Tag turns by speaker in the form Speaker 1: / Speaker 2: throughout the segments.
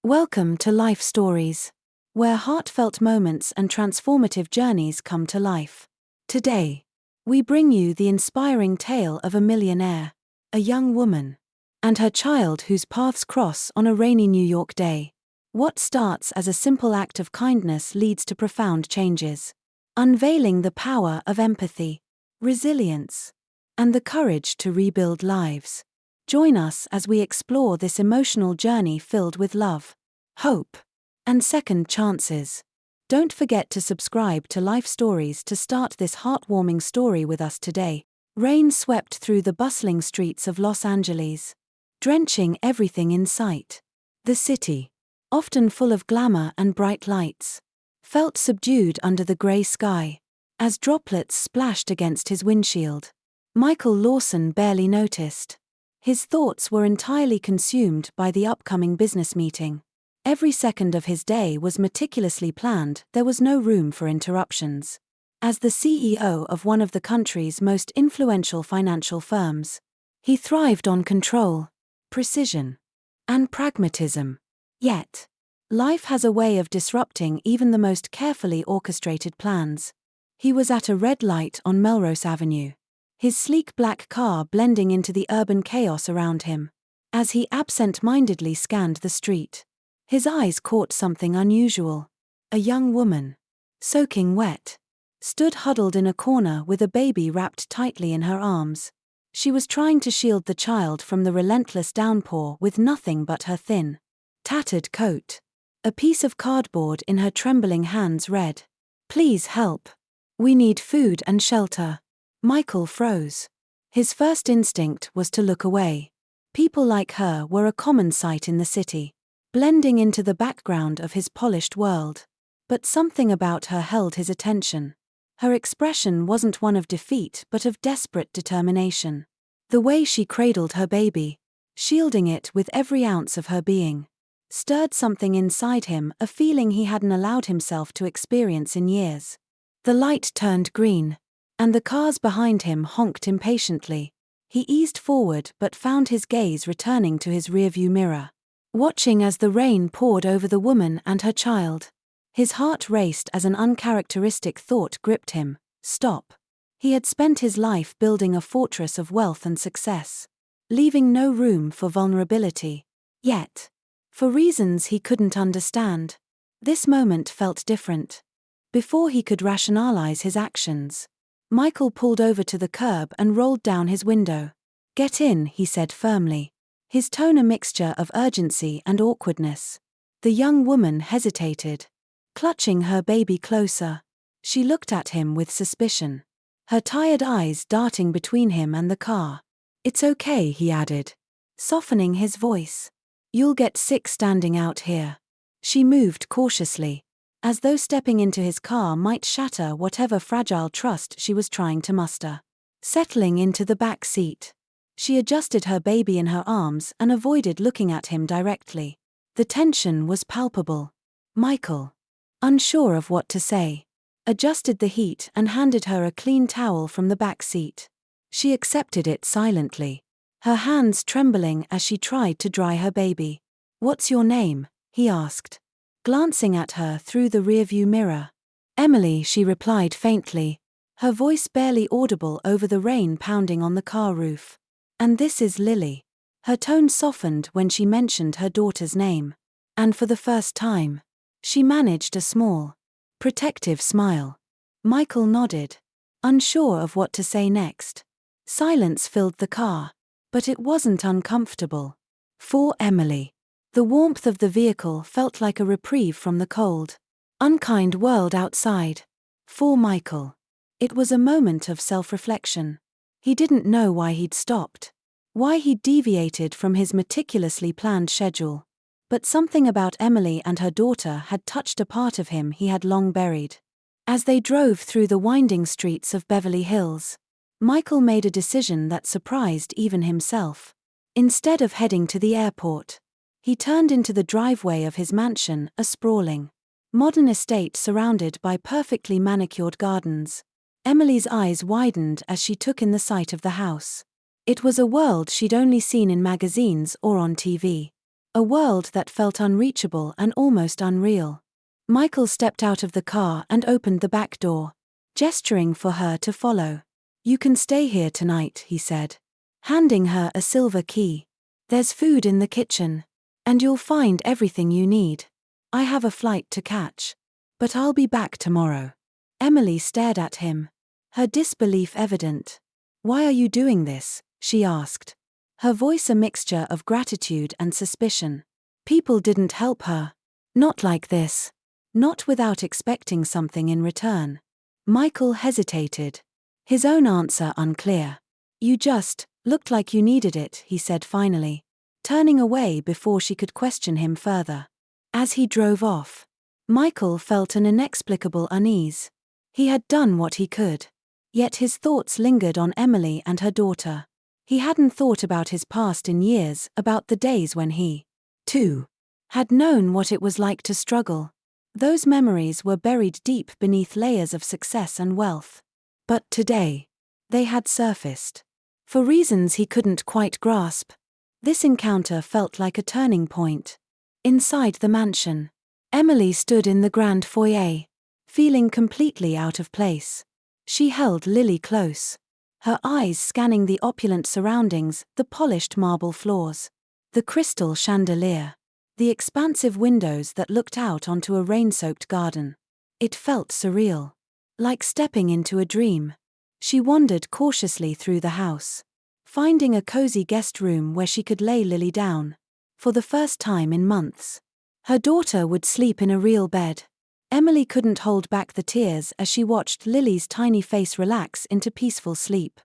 Speaker 1: Welcome to Life Stories, where heartfelt moments and transformative journeys come to life. Today, we bring you the inspiring tale of a millionaire, a young woman, and her child whose paths cross on a rainy New York day. What starts as a simple act of kindness leads to profound changes, unveiling the power of empathy, resilience, and the courage to rebuild lives. Join us as we explore this emotional journey filled with love, hope, and second chances. Don't forget to subscribe to Life Stories to start this heartwarming story with us today. Rain swept through the bustling streets of Los Angeles, drenching everything in sight. The city, often full of glamour and bright lights, felt subdued under the gray sky, as droplets splashed against his windshield. Michael Lawson barely noticed. His thoughts were entirely consumed by the upcoming business meeting. Every second of his day was meticulously planned, there was no room for interruptions. As the CEO of one of the country's most influential financial firms, he thrived on control, precision, and pragmatism. Yet, life has a way of disrupting even the most carefully orchestrated plans. He was at a red light on Melrose Avenue, his sleek black car blending into the urban chaos around him. As he absent-mindedly scanned the street, his eyes caught something unusual. A young woman, soaking wet, stood huddled in a corner with a baby wrapped tightly in her arms. She was trying to shield the child from the relentless downpour with nothing but her thin, tattered coat. A piece of cardboard in her trembling hands read, "Please help. We need food and shelter." Michael froze. His first instinct was to look away. People like her were a common sight in the city, blending into the background of his polished world. But something about her held his attention. Her expression wasn't one of defeat but of desperate determination. The way she cradled her baby, shielding it with every ounce of her being, stirred something inside him, a feeling he hadn't allowed himself to experience in years. The light turned green, and the cars behind him honked impatiently. He eased forward but found his gaze returning to his rearview mirror, watching as the rain poured over the woman and her child. His heart raced as an uncharacteristic thought gripped him. Stop. He had spent his life building a fortress of wealth and success, leaving no room for vulnerability. Yet, for reasons he couldn't understand, this moment felt different. Before he could rationalize his actions, Michael pulled over to the curb and rolled down his window. "Get in," he said firmly, his tone a mixture of urgency and awkwardness. The young woman hesitated, clutching her baby closer. She looked at him with suspicion, her tired eyes darting between him and the car. "It's okay," he added, softening his voice. "You'll get sick standing out here." She moved cautiously, as though stepping into his car might shatter whatever fragile trust she was trying to muster. Settling into the back seat, she adjusted her baby in her arms and avoided looking at him directly. The tension was palpable. Michael, unsure of what to say, adjusted the heat and handed her a clean towel from the back seat. She accepted it silently, her hands trembling as she tried to dry her baby. "What's your name?" he asked, glancing at her through the rearview mirror. "Emily," she replied faintly, her voice barely audible over the rain pounding on the car roof. "And this is Lily." Her tone softened when she mentioned her daughter's name. And for the first time, she managed a small, protective smile. Michael nodded, unsure of what to say next. Silence filled the car, but it wasn't uncomfortable. For Emily, the warmth of the vehicle felt like a reprieve from the cold, unkind world outside. For Michael, it was a moment of self-reflection. He didn't know why he'd stopped, why he'd deviated from his meticulously planned schedule. But something about Emily and her daughter had touched a part of him he had long buried. As they drove through the winding streets of Beverly Hills, Michael made a decision that surprised even himself. Instead of heading to the airport, he turned into the driveway of his mansion, a sprawling, modern estate surrounded by perfectly manicured gardens. Emily's eyes widened as she took in the sight of the house. It was a world she'd only seen in magazines or on TV. A world that felt unreachable and almost unreal. Michael stepped out of the car and opened the back door, gesturing for her to follow. "You can stay here tonight," he said, handing her a silver key. "There's food in the kitchen. And you'll find everything you need. I have a flight to catch. But I'll be back tomorrow." Emily stared at him, her disbelief evident. "Why are you doing this?" she asked, her voice a mixture of gratitude and suspicion. People didn't help her. Not like this. Not without expecting something in return. Michael hesitated, his own answer unclear. "You just looked like you needed it," he said finally, turning away before she could question him further. As he drove off, Michael felt an inexplicable unease. He had done what he could. Yet his thoughts lingered on Emily and her daughter. He hadn't thought about his past in years, about the days when he, too, had known what it was like to struggle. Those memories were buried deep beneath layers of success and wealth. But today, they had surfaced. For reasons he couldn't quite grasp, this encounter felt like a turning point. Inside the mansion, Emily stood in the grand foyer, feeling completely out of place. She held Lily close, her eyes scanning the opulent surroundings, the polished marble floors, the crystal chandelier, the expansive windows that looked out onto a rain-soaked garden. It felt surreal, like stepping into a dream. She wandered cautiously through the house, finding a cozy guest room where she could lay Lily down. For the first time in months, her daughter would sleep in a real bed. Emily couldn't hold back the tears as she watched Lily's tiny face relax into peaceful sleep.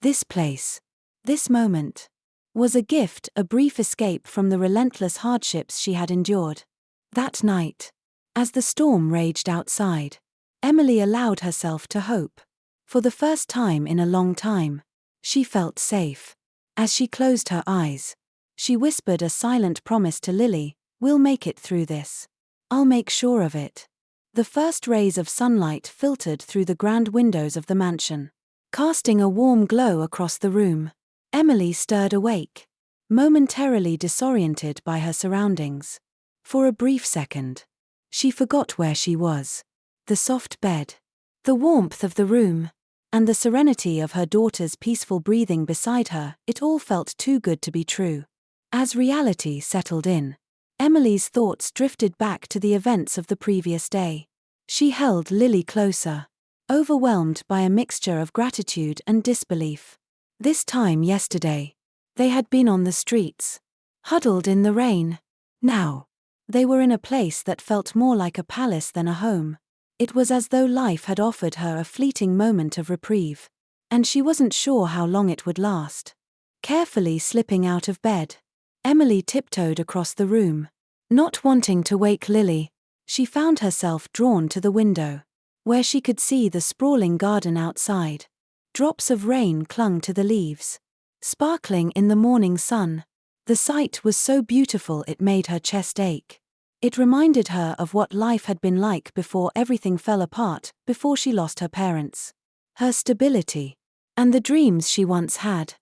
Speaker 1: This place, this moment, was a gift, a brief escape from the relentless hardships she had endured. That night, as the storm raged outside, Emily allowed herself to hope. For the first time in a long time, she felt safe. As she closed her eyes, she whispered a silent promise to Lily, "We'll make it through this. I'll make sure of it." The first rays of sunlight filtered through the grand windows of the mansion, casting a warm glow across the room. Emily stirred awake, momentarily disoriented by her surroundings. For a brief second, she forgot where she was. The soft bed, the warmth of the room, and the serenity of her daughter's peaceful breathing beside her, it all felt too good to be true. As reality settled in, Emily's thoughts drifted back to the events of the previous day. She held Lily closer, overwhelmed by a mixture of gratitude and disbelief. This time yesterday, they had been on the streets, huddled in the rain. Now, they were in a place that felt more like a palace than a home. It was as though life had offered her a fleeting moment of reprieve, and she wasn't sure how long it would last. Carefully slipping out of bed, Emily tiptoed across the room. Not wanting to wake Lily, she found herself drawn to the window, where she could see the sprawling garden outside. Drops of rain clung to the leaves, sparkling in the morning sun. The sight was so beautiful it made her chest ache. It reminded her of what life had been like before everything fell apart, before she lost her parents, her stability, and the dreams she once had.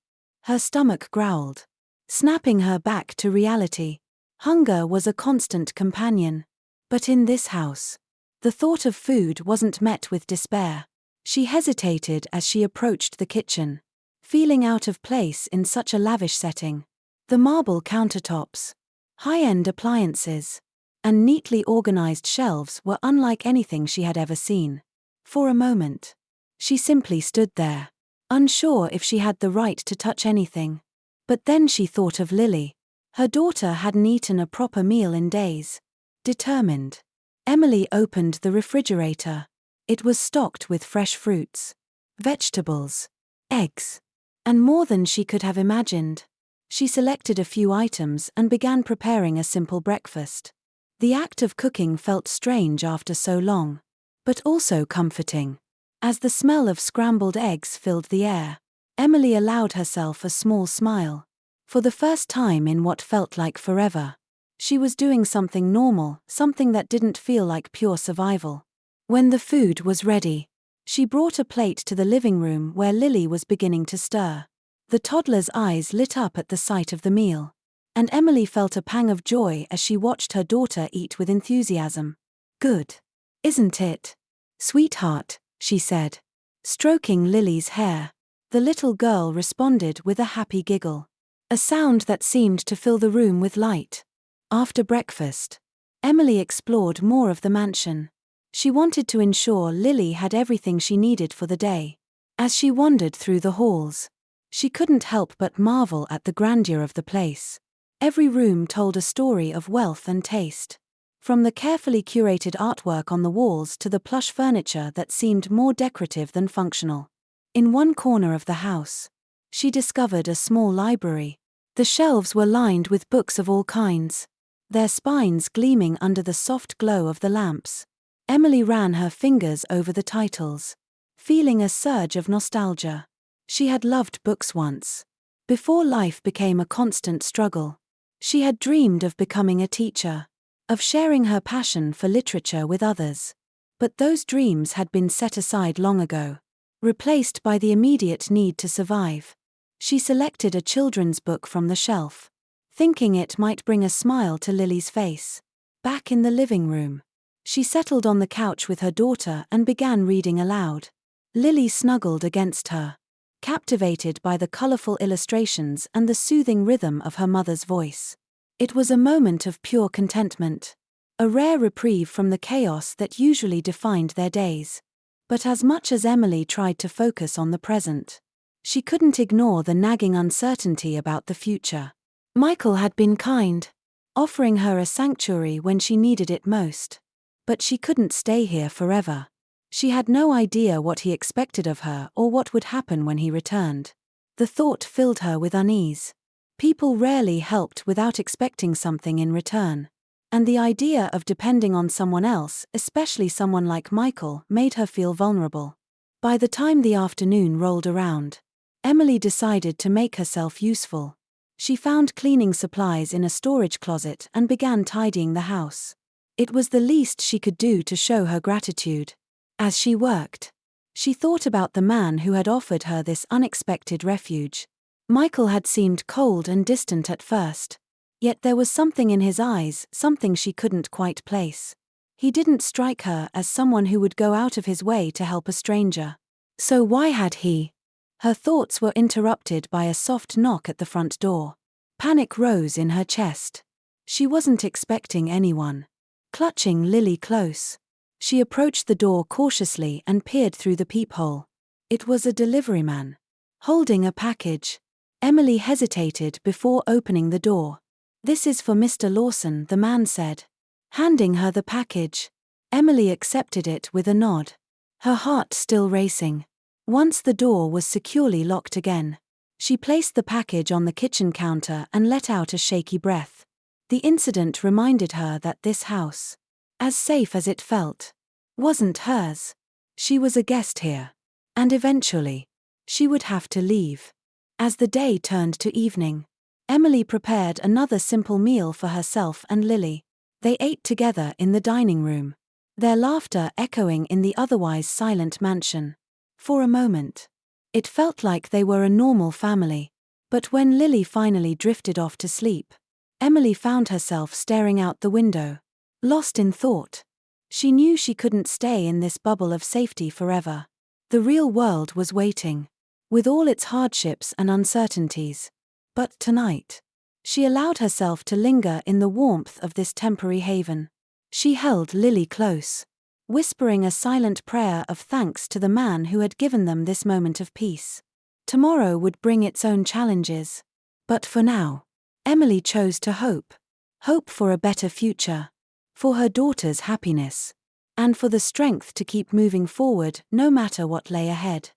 Speaker 1: Her stomach growled, snapping her back to reality. Hunger was a constant companion. But in this house, the thought of food wasn't met with despair. She hesitated as she approached the kitchen, feeling out of place in such a lavish setting. The marble countertops, high-end appliances, and neatly organized shelves were unlike anything she had ever seen. For a moment, she simply stood there, unsure if she had the right to touch anything. But then she thought of Lily. Her daughter hadn't eaten a proper meal in days. Determined, Emily opened the refrigerator. It was stocked with fresh fruits, vegetables, eggs, and more than she could have imagined. She selected a few items and began preparing a simple breakfast. The act of cooking felt strange after so long, but also comforting. As the smell of scrambled eggs filled the air, Emily allowed herself a small smile. For the first time in what felt like forever, she was doing something normal, something that didn't feel like pure survival. When the food was ready, she brought a plate to the living room where Lily was beginning to stir. The toddler's eyes lit up at the sight of the meal. and Emily felt a pang of joy as she watched her daughter eat with enthusiasm. "Good. Isn't it? Sweetheart," she said, stroking Lily's hair. The little girl responded with a happy giggle, a sound that seemed to fill the room with light. After breakfast, Emily explored more of the mansion. She wanted to ensure Lily had everything she needed for the day. As she wandered through the halls, she couldn't help but marvel at the grandeur of the place. Every room told a story of wealth and taste. From the carefully curated artwork on the walls to the plush furniture that seemed more decorative than functional. In one corner of the house, she discovered a small library. The shelves were lined with books of all kinds, their spines gleaming under the soft glow of the lamps. Emily ran her fingers over the titles, feeling a surge of nostalgia. She had loved books once. Before life became a constant struggle, she had dreamed of becoming a teacher, of sharing her passion for literature with others. But those dreams had been set aside long ago, replaced by the immediate need to survive. She selected a children's book from the shelf, thinking it might bring a smile to Lily's face. Back in the living room, she settled on the couch with her daughter and began reading aloud. Lily snuggled against her, captivated by the colorful illustrations and the soothing rhythm of her mother's voice. It was a moment of pure contentment, a rare reprieve from the chaos that usually defined their days. But as much as Emily tried to focus on the present, she couldn't ignore the nagging uncertainty about the future. Michael had been kind, offering her a sanctuary when she needed it most. But she couldn't stay here forever. She had no idea what he expected of her or what would happen when he returned. The thought filled her with unease. People rarely helped without expecting something in return. And the idea of depending on someone else, especially someone like Michael, made her feel vulnerable. By the time the afternoon rolled around, Emily decided to make herself useful. She found cleaning supplies in a storage closet and began tidying the house. It was the least she could do to show her gratitude. As she worked, she thought about the man who had offered her this unexpected refuge. Michael had seemed cold and distant at first, yet there was something in his eyes, something she couldn't quite place. He didn't strike her as someone who would go out of his way to help a stranger. So why had he? Her thoughts were interrupted by a soft knock at the front door. Panic rose in her chest. She wasn't expecting anyone. Clutching Lily close, she approached the door cautiously and peered through the peephole. It was a delivery man, holding a package. Emily hesitated before opening the door. "This is for Mr. Lawson," the man said, handing her the package. Emily accepted it with a nod, her heart still racing. Once the door was securely locked again, she placed the package on the kitchen counter and let out a shaky breath. The incident reminded her that this house, as safe as it felt, wasn't hers. She was a guest here, and eventually, she would have to leave. As the day turned to evening, Emily prepared another simple meal for herself and Lily. They ate together in the dining room, their laughter echoing in the otherwise silent mansion. For a moment, it felt like they were a normal family. But when Lily finally drifted off to sleep, Emily found herself staring out the window, lost in thought. She knew she couldn't stay in this bubble of safety forever. The real world was waiting, with all its hardships and uncertainties. But tonight, she allowed herself to linger in the warmth of this temporary haven. She held Lily close, whispering a silent prayer of thanks to the man who had given them this moment of peace. Tomorrow would bring its own challenges. But for now, Emily chose to hope. Hope for a better future, for her daughter's happiness, and for the strength to keep moving forward no matter what lay ahead.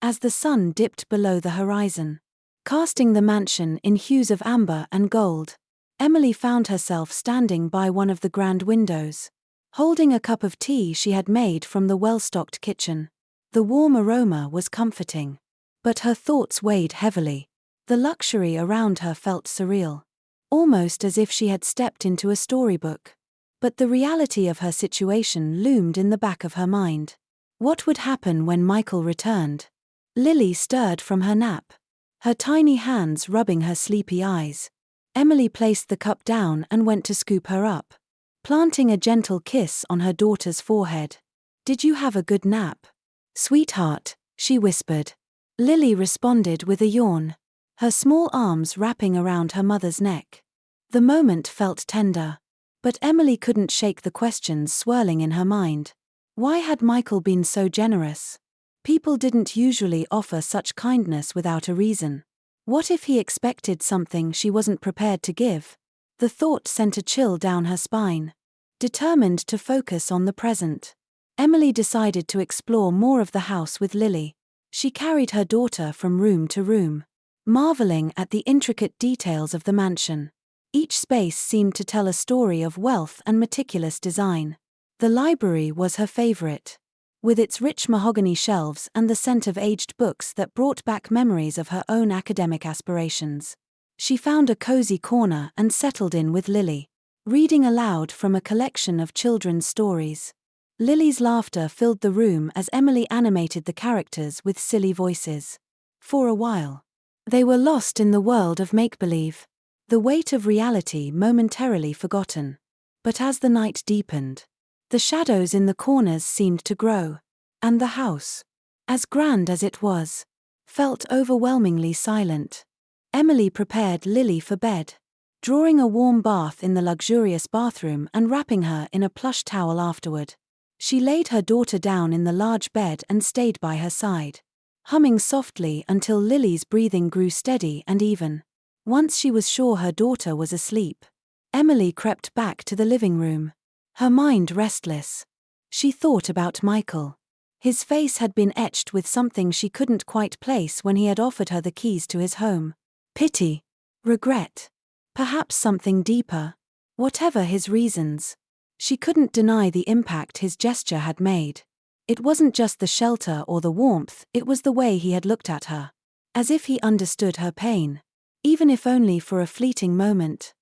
Speaker 1: As the sun dipped below the horizon, casting the mansion in hues of amber and gold, Emily found herself standing by one of the grand windows, holding a cup of tea she had made from the well-stocked kitchen. The warm aroma was comforting, but her thoughts weighed heavily. The luxury around her felt surreal, almost as if she had stepped into a storybook. But the reality of her situation loomed in the back of her mind. What would happen when Michael returned? Lily stirred from her nap, her tiny hands rubbing her sleepy eyes. Emily placed the cup down and went to scoop her up, planting a gentle kiss on her daughter's forehead. "Did you have a good nap?" "Sweetheart," she whispered. Lily responded with a yawn, her small arms wrapping around her mother's neck. The moment felt tender. But Emily couldn't shake the questions swirling in her mind. Why had Michael been so generous? People didn't usually offer such kindness without a reason. What if he expected something she wasn't prepared to give? The thought sent a chill down her spine. Determined to focus on the present, Emily decided to explore more of the house with Lily. She carried her daughter from room to room, marveling at the intricate details of the mansion. Each space seemed to tell a story of wealth and meticulous design. The library was her favorite, with its rich mahogany shelves and the scent of aged books that brought back memories of her own academic aspirations. She found a cozy corner and settled in with Lily, reading aloud from a collection of children's stories. Lily's laughter filled the room as Emily animated the characters with silly voices. For a while, they were lost in the world of make-believe, the weight of reality momentarily forgotten. But as the night deepened, the shadows in the corners seemed to grow, and the house, as grand as it was, felt overwhelmingly silent. Emily prepared Lily for bed, drawing a warm bath in the luxurious bathroom and wrapping her in a plush towel afterward. She laid her daughter down in the large bed and stayed by her side, humming softly until Lily's breathing grew steady and even. Once she was sure her daughter was asleep, Emily crept back to the living room, her mind restless. She thought about Michael. His face had been etched with something she couldn't quite place when he had offered her the keys to his home. Pity, regret, perhaps something deeper. Whatever his reasons, she couldn't deny the impact his gesture had made. It wasn't just the shelter or the warmth, it was the way he had looked at her, as if he understood her pain, even if only for a fleeting moment.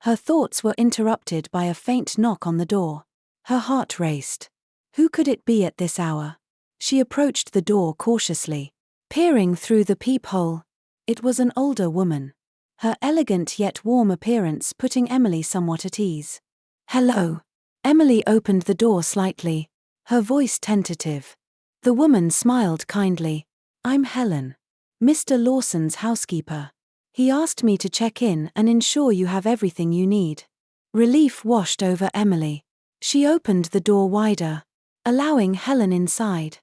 Speaker 1: Her thoughts were interrupted by a faint knock on the door. Her heart raced. Who could it be at this hour? She approached the door cautiously, peering through the peephole. It was an older woman, her elegant yet warm appearance putting Emily somewhat at ease. "Hello." Emily opened the door slightly, her voice tentative. The woman smiled kindly. "I'm Helen, Mr. Lawson's housekeeper. He asked me to check in and ensure you have everything you need." Relief washed over Emily. She opened the door wider, allowing Helen inside.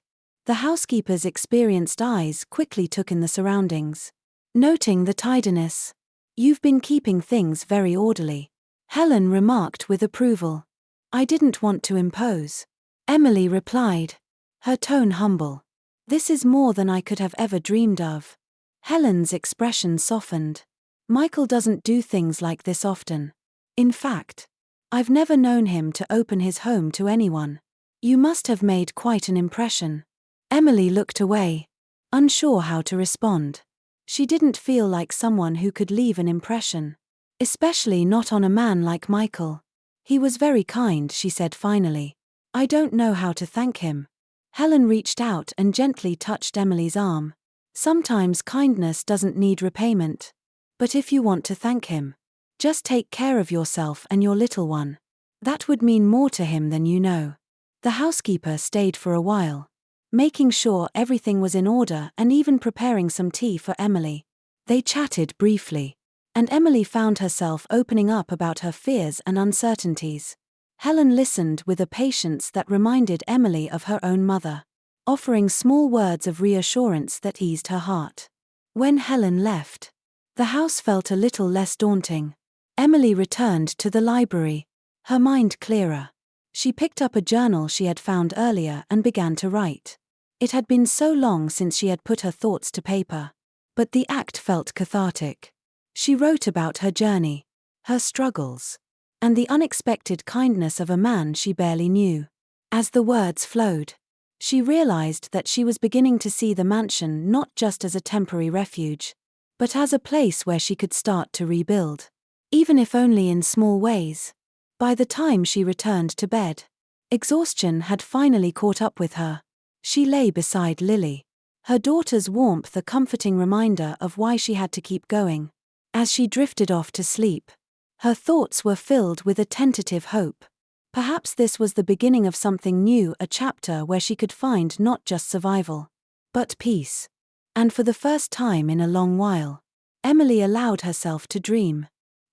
Speaker 1: The housekeeper's experienced eyes quickly took in the surroundings, noting the tidiness. "You've been keeping things very orderly," Helen remarked with approval. "I didn't want to impose," Emily replied, her tone humble. "This is more than I could have ever dreamed of." Helen's expression softened. "Michael doesn't do things like this often. In fact, I've never known him to open his home to anyone. You must have made quite an impression." Emily looked away, unsure how to respond. She didn't feel like someone who could leave an impression, especially not on a man like Michael. "He was very kind," she said finally. "I don't know how to thank him." Helen reached out and gently touched Emily's arm. "Sometimes kindness doesn't need repayment. But if you want to thank him, just take care of yourself and your little one. That would mean more to him than you know." The housekeeper stayed for a while, making sure everything was in order and even preparing some tea for Emily. They chatted briefly, and Emily found herself opening up about her fears and uncertainties. Helen listened with a patience that reminded Emily of her own mother, offering small words of reassurance that eased her heart. When Helen left, the house felt a little less daunting. Emily returned to the library, her mind clearer. She picked up a journal she had found earlier and began to write. It had been so long since she had put her thoughts to paper, but the act felt cathartic. She wrote about her journey, her struggles, and the unexpected kindness of a man she barely knew. As the words flowed, she realized that she was beginning to see the mansion not just as a temporary refuge, but as a place where she could start to rebuild, even if only in small ways. By the time she returned to bed, exhaustion had finally caught up with her. She lay beside Lily, her daughter's warmth a comforting reminder of why she had to keep going. As she drifted off to sleep, her thoughts were filled with a tentative hope. Perhaps this was the beginning of something new, a chapter where she could find not just survival, but peace. And for the first time in a long while, Emily allowed herself to dream.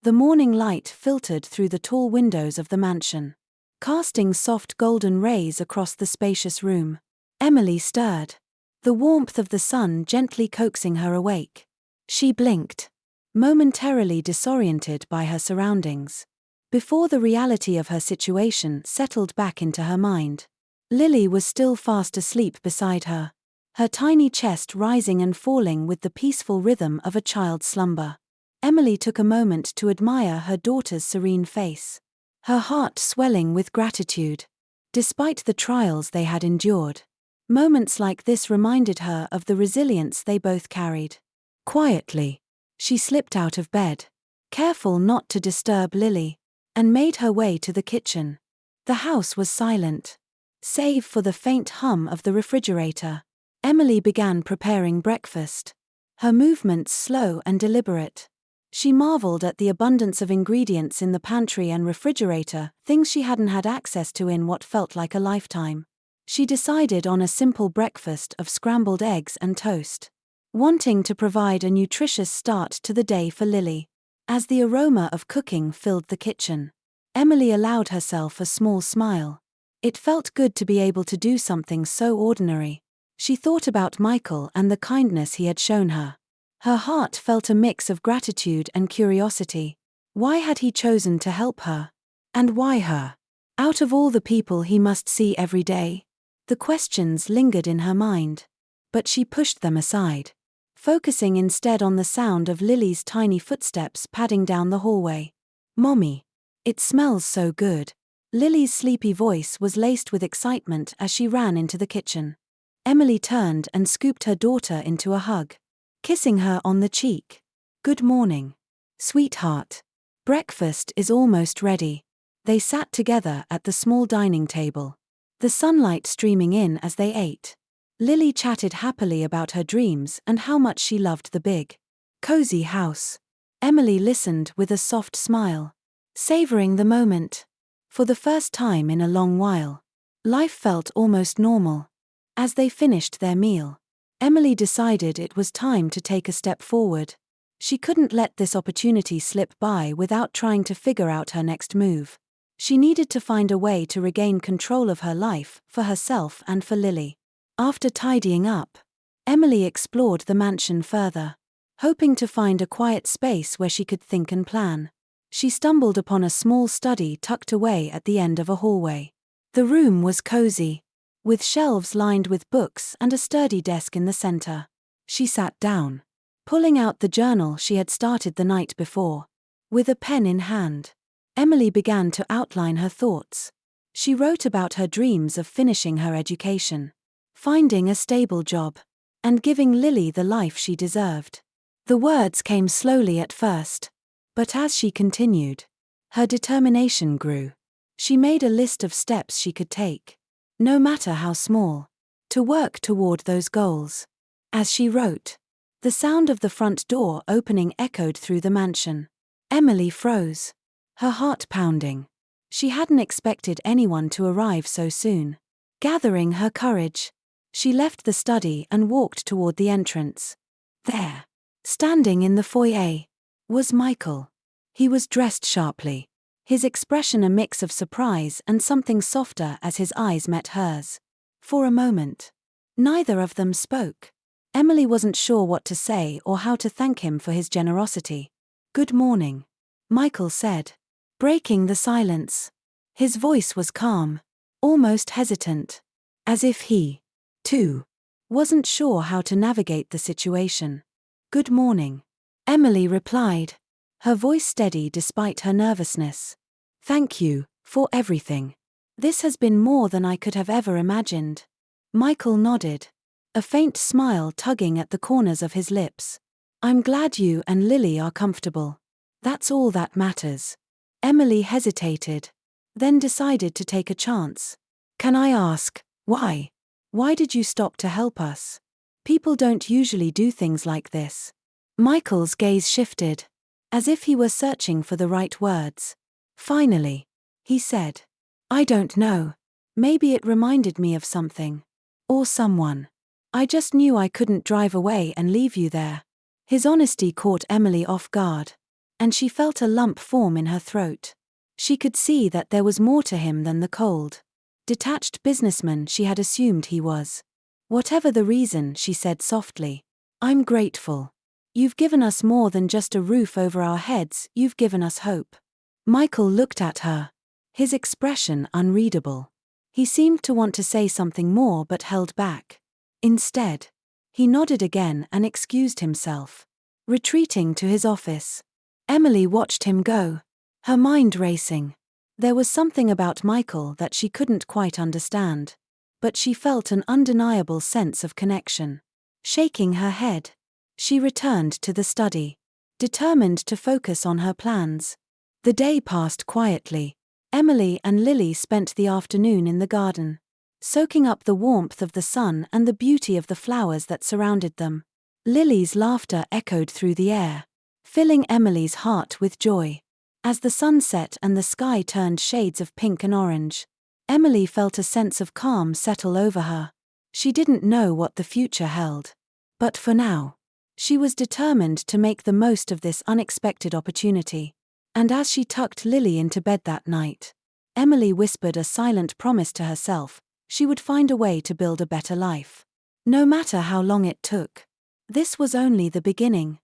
Speaker 1: The morning light filtered through the tall windows of the mansion, casting soft golden rays across the spacious room. Emily stirred, the warmth of the sun gently coaxing her awake. She blinked, momentarily disoriented by her surroundings, before the reality of her situation settled back into her mind. Lily was still fast asleep beside her, her tiny chest rising and falling with the peaceful rhythm of a child's slumber. Emily took a moment to admire her daughter's serene face, her heart swelling with gratitude. Despite the trials they had endured, moments like this reminded her of the resilience they both carried. Quietly, she slipped out of bed, careful not to disturb Lily, and made her way to the kitchen. The house was silent, save for the faint hum of the refrigerator. Emily began preparing breakfast, her movements slow and deliberate. She marveled at the abundance of ingredients in the pantry and refrigerator, things she hadn't had access to in what felt like a lifetime. She decided on a simple breakfast of scrambled eggs and toast, wanting to provide a nutritious start to the day for Lily. As the aroma of cooking filled the kitchen, Emily allowed herself a small smile. It felt good to be able to do something so ordinary. She thought about Michael and the kindness he had shown her. Her heart felt a mix of gratitude and curiosity. Why had he chosen to help her? And why her? Out of all the people he must see every day? The questions lingered in her mind, but she pushed them aside, focusing instead on the sound of Lily's tiny footsteps padding down the hallway. "Mommy, it smells so good." Lily's sleepy voice was laced with excitement as she ran into the kitchen. Emily turned and scooped her daughter into a hug, kissing her on the cheek. "Good morning, sweetheart. Breakfast is almost ready." They sat together at the small dining table, the sunlight streaming in as they ate. Lily chatted happily about her dreams and how much she loved the big, cozy house. Emily listened with a soft smile, savoring the moment. For the first time in a long while, life felt almost normal. As they finished their meal, Emily decided it was time to take a step forward. She couldn't let this opportunity slip by without trying to figure out her next move. She needed to find a way to regain control of her life, for herself and for Lily. After tidying up, Emily explored the mansion further, hoping to find a quiet space where she could think and plan. She stumbled upon a small study tucked away at the end of a hallway. The room was cozy, with shelves lined with books and a sturdy desk in the center. She sat down, pulling out the journal she had started the night before. With a pen in hand, Emily began to outline her thoughts. She wrote about her dreams of finishing her education, finding a stable job, and giving Lily the life she deserved. The words came slowly at first, but as she continued, her determination grew. She made a list of steps she could take, no matter how small, to work toward those goals. As she wrote, the sound of the front door opening echoed through the mansion. Emily froze, her heart pounding. She hadn't expected anyone to arrive so soon. Gathering her courage, she left the study and walked toward the entrance. There, standing in the foyer, was Michael. He was dressed sharply, his expression a mix of surprise and something softer as his eyes met hers. For a moment, neither of them spoke. Emily wasn't sure what to say or how to thank him for his generosity. "Good morning," Michael said, breaking the silence. His voice was calm, almost hesitant, as if he, too, wasn't sure how to navigate the situation. "Good morning," Emily replied, her voice steady despite her nervousness. "Thank you for everything. This has been more than I could have ever imagined." Michael nodded, a faint smile tugging at the corners of his lips. "I'm glad you and Lily are comfortable. That's all that matters." Emily hesitated, then decided to take a chance. "Can I ask, why? Why did you stop to help us? People don't usually do things like this." Michael's gaze shifted, as if he were searching for the right words. Finally, he said, "I don't know. Maybe it reminded me of something. Or someone. I just knew I couldn't drive away and leave you there." His honesty caught Emily off guard, and she felt a lump form in her throat. She could see that there was more to him than the cold, detached businessman she had assumed he was. "Whatever the reason," she said softly, "I'm grateful. You've given us more than just a roof over our heads, you've given us hope." Michael looked at her, his expression unreadable. He seemed to want to say something more but held back. Instead, he nodded again and excused himself, retreating to his office. Emily watched him go, her mind racing. There was something about Michael that she couldn't quite understand, but she felt an undeniable sense of connection. Shaking her head, she returned to the study, determined to focus on her plans. The day passed quietly. Emily and Lily spent the afternoon in the garden, soaking up the warmth of the sun and the beauty of the flowers that surrounded them. Lily's laughter echoed through the air, filling Emily's heart with joy. As the sun set and the sky turned shades of pink and orange, Emily felt a sense of calm settle over her. She didn't know what the future held, but for now, she was determined to make the most of this unexpected opportunity. And as she tucked Lily into bed that night, Emily whispered a silent promise to herself: she would find a way to build a better life, no matter how long it took. This was only the beginning.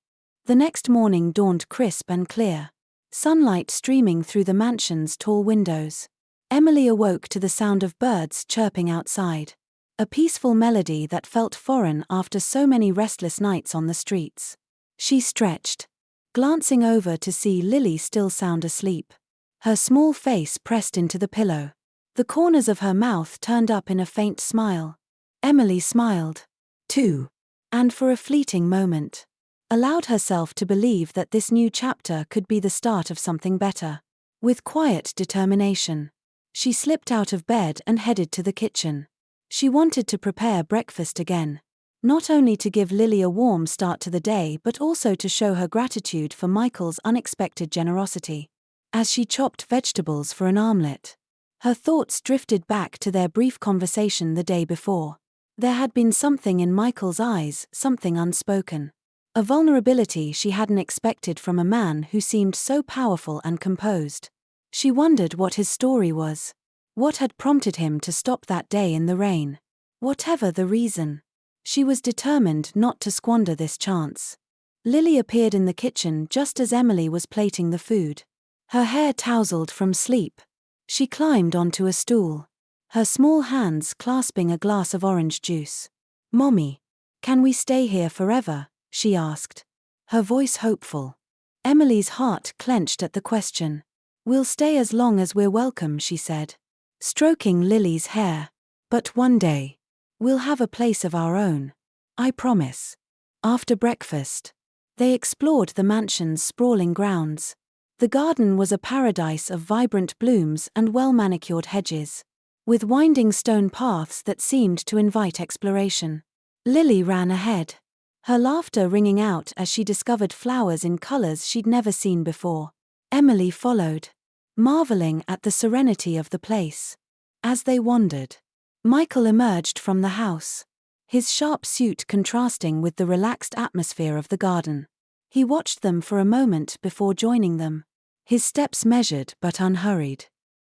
Speaker 1: The next morning dawned crisp and clear, sunlight streaming through the mansion's tall windows. Emily awoke to the sound of birds chirping outside, a peaceful melody that felt foreign after so many restless nights on the streets. She stretched, glancing over to see Lily still sound asleep, her small face pressed into the pillow, the corners of her mouth turned up in a faint smile. Emily smiled, too, and for a fleeting moment, allowed herself to believe that this new chapter could be the start of something better. With quiet determination, she slipped out of bed and headed to the kitchen. She wanted to prepare breakfast again, not only to give Lily a warm start to the day but also to show her gratitude for Michael's unexpected generosity. As she chopped vegetables for an omelette, her thoughts drifted back to their brief conversation the day before. There had been something in Michael's eyes, something unspoken. A vulnerability she hadn't expected from a man who seemed so powerful and composed. She wondered what his story was. What had prompted him to stop that day in the rain? Whatever the reason, she was determined not to squander this chance. Lily appeared in the kitchen just as Emily was plating the food. Her hair tousled from sleep. She climbed onto a stool, her small hands clasping a glass of orange juice. "Mommy, can we stay here forever?" she asked, her voice hopeful. Emily's heart clenched at the question. "We'll stay as long as we're welcome," she said, stroking Lily's hair. "But one day, we'll have a place of our own. I promise." After breakfast, they explored the mansion's sprawling grounds. The garden was a paradise of vibrant blooms and well-manicured hedges, with winding stone paths that seemed to invite exploration. Lily ran ahead, her laughter ringing out as she discovered flowers in colors she'd never seen before. Emily followed, marveling at the serenity of the place. As they wandered, Michael emerged from the house, his sharp suit contrasting with the relaxed atmosphere of the garden. He watched them for a moment before joining them, his steps measured but unhurried.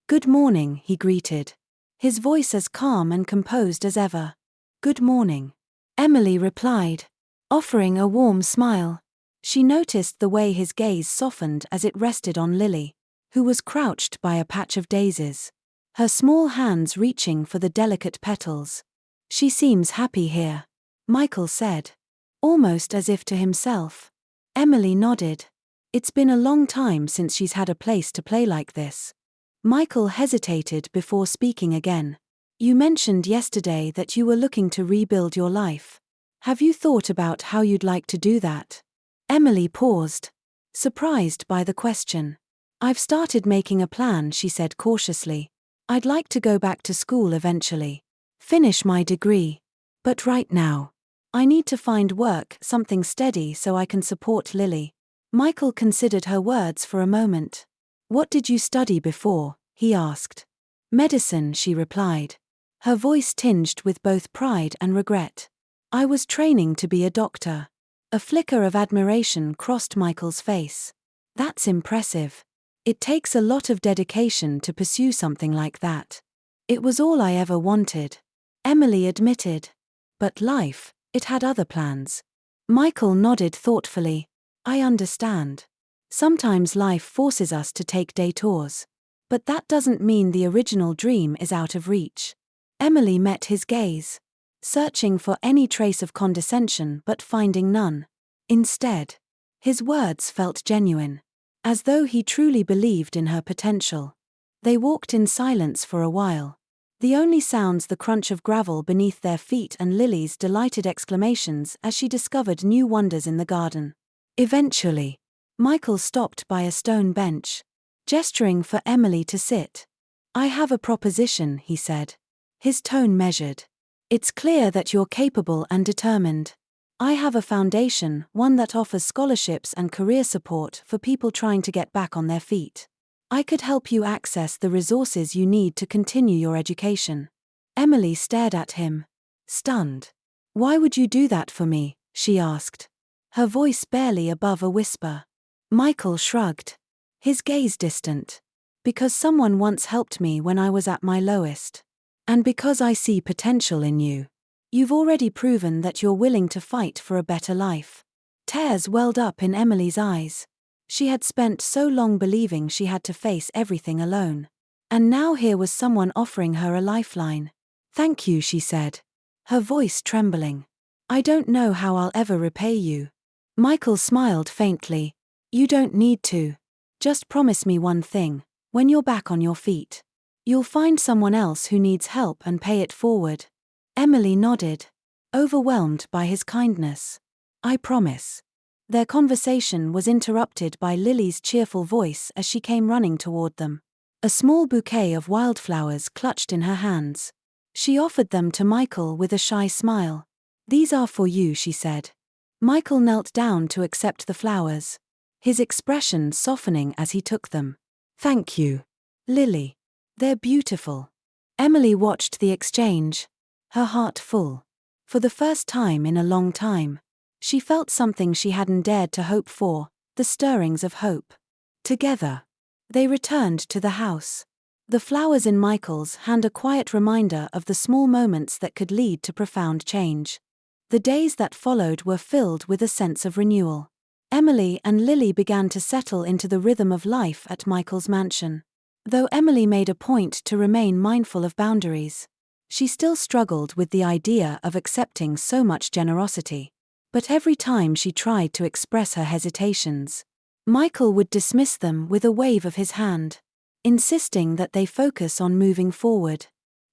Speaker 1: "Good morning," he greeted, his voice as calm and composed as ever. "Good morning," Emily replied, offering a warm smile. She noticed the way his gaze softened as it rested on Lily, who was crouched by a patch of daisies, her small hands reaching for the delicate petals. "She seems happy here," Michael said, almost as if to himself. Emily nodded. "It's been a long time since she's had a place to play like this." Michael hesitated before speaking again. "You mentioned yesterday that you were looking to rebuild your life. Have you thought about how you'd like to do that?" Emily paused, surprised by the question. "I've started making a plan," she said cautiously. "I'd like to go back to school eventually, finish my degree. But right now, I need to find work, something steady so I can support Lily." Michael considered her words for a moment. What did you study before? He asked. Medicine, she replied. Her voice tinged with both pride and regret. I was training to be a doctor. A flicker of admiration crossed Michael's face. That's impressive. It takes a lot of dedication to pursue something like that. It was all I ever wanted, Emily admitted. But life, it had other plans. Michael nodded thoughtfully. I understand. Sometimes life forces us to take detours. But that doesn't mean the original dream is out of reach. Emily met his gaze, searching for any trace of condescension but finding none. Instead, his words felt genuine, as though he truly believed in her potential. They walked in silence for a while. The only sounds the crunch of gravel beneath their feet and Lily's delighted exclamations as she discovered new wonders in the garden. Eventually, Michael stopped by a stone bench, gesturing for Emily to sit. I have a proposition, he said, his tone measured. It's clear that you're capable and determined. I have a foundation, one that offers scholarships and career support for people trying to get back on their feet. I could help you access the resources you need to continue your education. Emily stared at him, stunned. Why would you do that for me? She asked, her voice barely above a whisper. Michael shrugged, his gaze distant. Because someone once helped me when I was at my lowest. And because I see potential in you. You've already proven that you're willing to fight for a better life. Tears welled up in Emily's eyes. She had spent so long believing she had to face everything alone. And now here was someone offering her a lifeline. Thank you, she said, her voice trembling. I don't know how I'll ever repay you. Michael smiled faintly. You don't need to. Just promise me one thing. When you're back on your feet, you'll find someone else who needs help and pay it forward. Emily nodded, overwhelmed by his kindness. I promise. Their conversation was interrupted by Lily's cheerful voice as she came running toward them. A small bouquet of wildflowers clutched in her hands. She offered them to Michael with a shy smile. These are for you, she said. Michael knelt down to accept the flowers, his expression softening as he took them. Thank you, Lily. They're beautiful. Emily watched the exchange, her heart full. For the first time in a long time, she felt something she hadn't dared to hope for, the stirrings of hope. Together, they returned to the house. The flowers in Michael's hand a quiet reminder of the small moments that could lead to profound change. The days that followed were filled with a sense of renewal. Emily and Lily began to settle into the rhythm of life at Michael's mansion. Though Emily made a point to remain mindful of boundaries, she still struggled with the idea of accepting so much generosity. But every time she tried to express her hesitations, Michael would dismiss them with a wave of his hand, insisting that they focus on moving forward.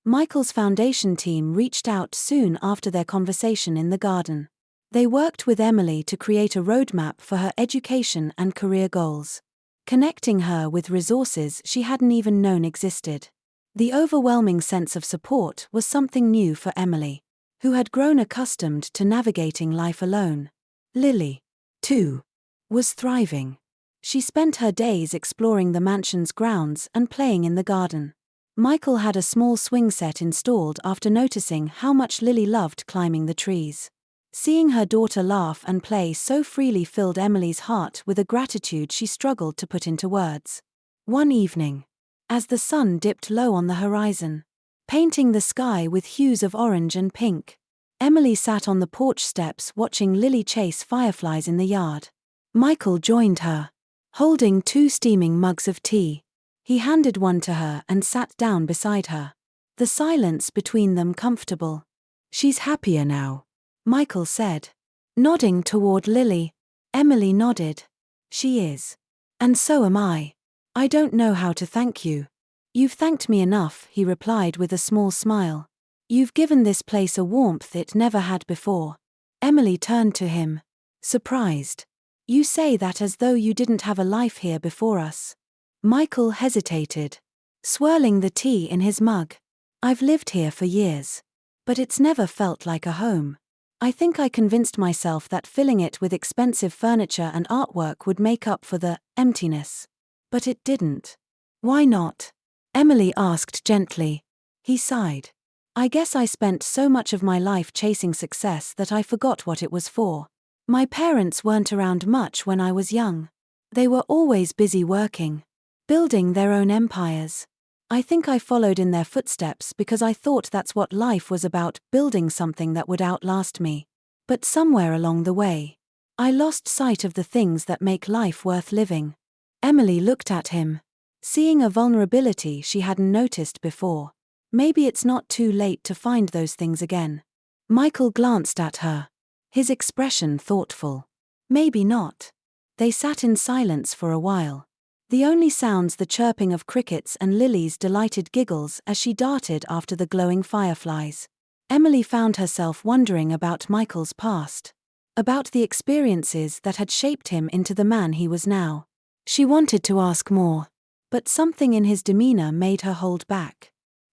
Speaker 1: Michael's foundation team reached out soon after their conversation in the garden. They worked with Emily to create a roadmap for her education and career goals, connecting her with resources she hadn't even known existed. The overwhelming sense of support was something new for Emily, who had grown accustomed to navigating life alone. Lily, too, was thriving. She spent her days exploring the mansion's grounds and playing in the garden. Michael had a small swing set installed after noticing how much Lily loved climbing the trees. Seeing her daughter laugh and play so freely filled Emily's heart with a gratitude she struggled to put into words. One evening, as the sun dipped low on the horizon, painting the sky with hues of orange and pink, Emily sat on the porch steps watching Lily chase fireflies in the yard. Michael joined her, holding 2 steaming mugs of tea. He handed one to her and sat down beside her, the silence between them comfortable. She's happier now, Michael said, nodding toward Lily. Emily nodded. She is. And so am I. I don't know how to thank you. You've thanked me enough, he replied with a small smile. You've given this place a warmth it never had before. Emily turned to him, surprised. You say that as though you didn't have a life here before us. Michael hesitated, swirling the tea in his mug. I've lived here for years, but it's never felt like a home. I think I convinced myself that filling it with expensive furniture and artwork would make up for the emptiness. But it didn't. Why not? Emily asked gently. He sighed. I guess I spent so much of my life chasing success that I forgot what it was for. My parents weren't around much when I was young. They were always busy working, building their own empires. I think I followed in their footsteps because I thought that's what life was about, building something that would outlast me. But somewhere along the way, I lost sight of the things that make life worth living. Emily looked at him, seeing a vulnerability she hadn't noticed before. Maybe it's not too late to find those things again. Michael glanced at her, his expression thoughtful. Maybe not. They sat in silence for a while. The only sounds the chirping of crickets and Lily's delighted giggles as she darted after the glowing fireflies. Emily found herself wondering about Michael's past, about the experiences that had shaped him into the man he was now. She wanted to ask more, but something in his demeanor made her hold back.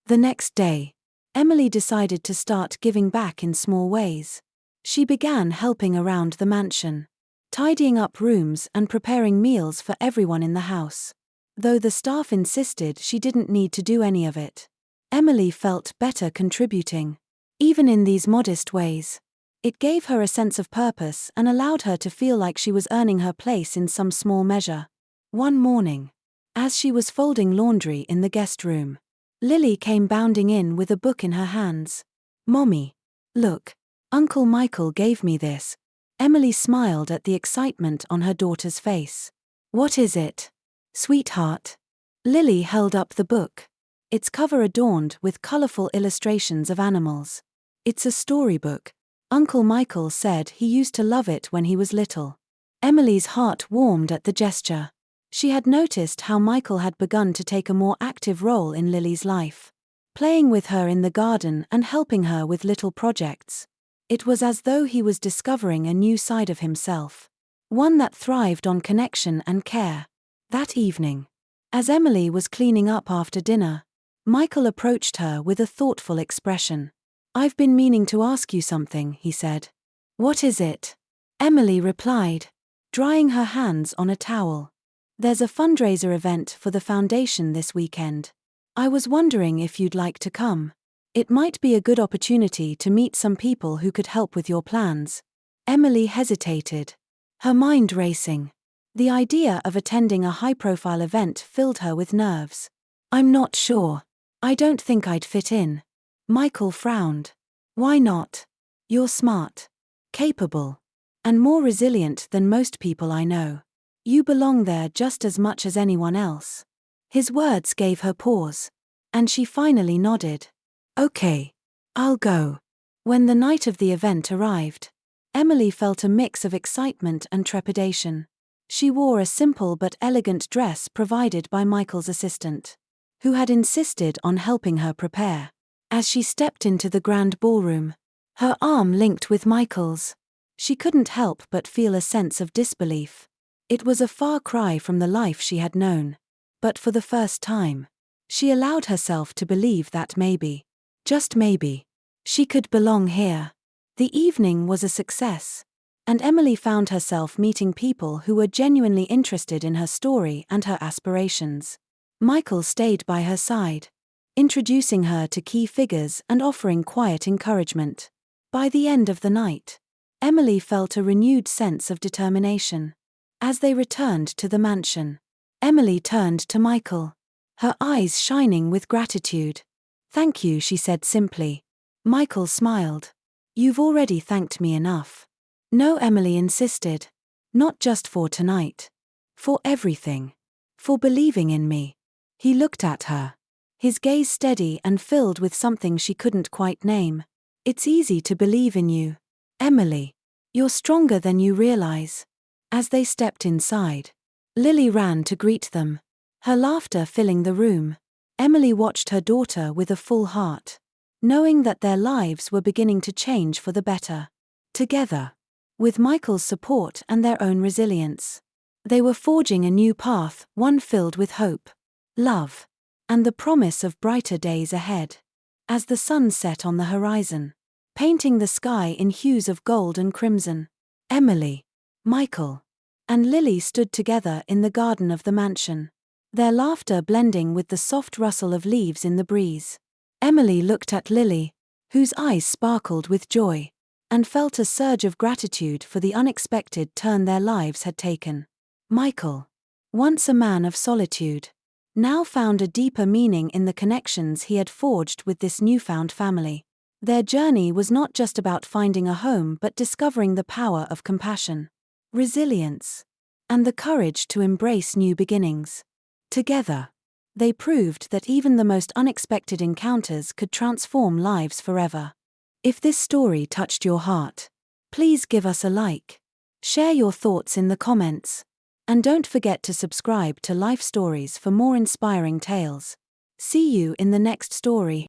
Speaker 1: The next day, Emily decided to start giving back in small ways. She began helping around the mansion, tidying up rooms and preparing meals for everyone in the house. Though the staff insisted she didn't need to do any of it, Emily felt better contributing. Even in these modest ways, it gave her a sense of purpose and allowed her to feel like she was earning her place in some small measure. One morning, as she was folding laundry in the guest room, Lily came bounding in with a book in her hands. "Mommy, look, Uncle Michael gave me this." Emily smiled at the excitement on her daughter's face. "What is it, sweetheart?" Lily held up the book, its cover adorned with colorful illustrations of animals. "It's a storybook. Uncle Michael said he used to love it when he was little." Emily's heart warmed at the gesture. She had noticed how Michael had begun to take a more active role in Lily's life, playing with her in the garden and helping her with little projects. It was as though he was discovering a new side of himself, one that thrived on connection and care. That evening, as Emily was cleaning up after dinner, Michael approached her with a thoughtful expression. "I've been meaning to ask you something," he said. "What is it?" Emily replied, drying her hands on a towel. "There's a fundraiser event for the foundation this weekend. I was wondering if you'd like to come. It might be a good opportunity to meet some people who could help with your plans." Emily hesitated, her mind racing. The idea of attending a high-profile event filled her with nerves. "I'm not sure. I don't think I'd fit in." Michael frowned. "Why not? You're smart, capable, and more resilient than most people I know. You belong there just as much as anyone else." His words gave her pause, and she finally nodded. "Okay, I'll go." When the night of the event arrived, Emily felt a mix of excitement and trepidation. She wore a simple but elegant dress provided by Michael's assistant, who had insisted on helping her prepare. As she stepped into the grand ballroom, her arm linked with Michael's, she couldn't help but feel a sense of disbelief. It was a far cry from the life she had known, but for the first time, she allowed herself to believe that maybe, just maybe, she could belong here. The evening was a success, and Emily found herself meeting people who were genuinely interested in her story and her aspirations. Michael stayed by her side, introducing her to key figures and offering quiet encouragement. By the end of the night, Emily felt a renewed sense of determination. As they returned to the mansion, Emily turned to Michael, her eyes shining with gratitude. "Thank you," she said simply. Michael smiled. "You've already thanked me enough." "No," Emily insisted. "Not just for tonight. For everything. For believing in me." He looked at her, his gaze steady and filled with something she couldn't quite name. "It's easy to believe in you, Emily. You're stronger than you realize." As they stepped inside, Lily ran to greet them, her laughter filling the room. Emily watched her daughter with a full heart, knowing that their lives were beginning to change for the better. Together, with Michael's support and their own resilience, they were forging a new path, one filled with hope, love, and the promise of brighter days ahead. As the sun set on the horizon, painting the sky in hues of gold and crimson. Emily, Michael, and Lily stood together in the garden of the mansion, their laughter blending with the soft rustle of leaves in the breeze. Emily looked at Lily, whose eyes sparkled with joy, and felt a surge of gratitude for the unexpected turn their lives had taken. Michael, once a man of solitude, now found a deeper meaning in the connections he had forged with this newfound family. Their journey was not just about finding a home but discovering the power of compassion, resilience, and the courage to embrace new beginnings. Together, they proved that even the most unexpected encounters could transform lives forever. If this story touched your heart, please give us a like, share your thoughts in the comments, and don't forget to subscribe to Life Stories for more inspiring tales. See you in the next story.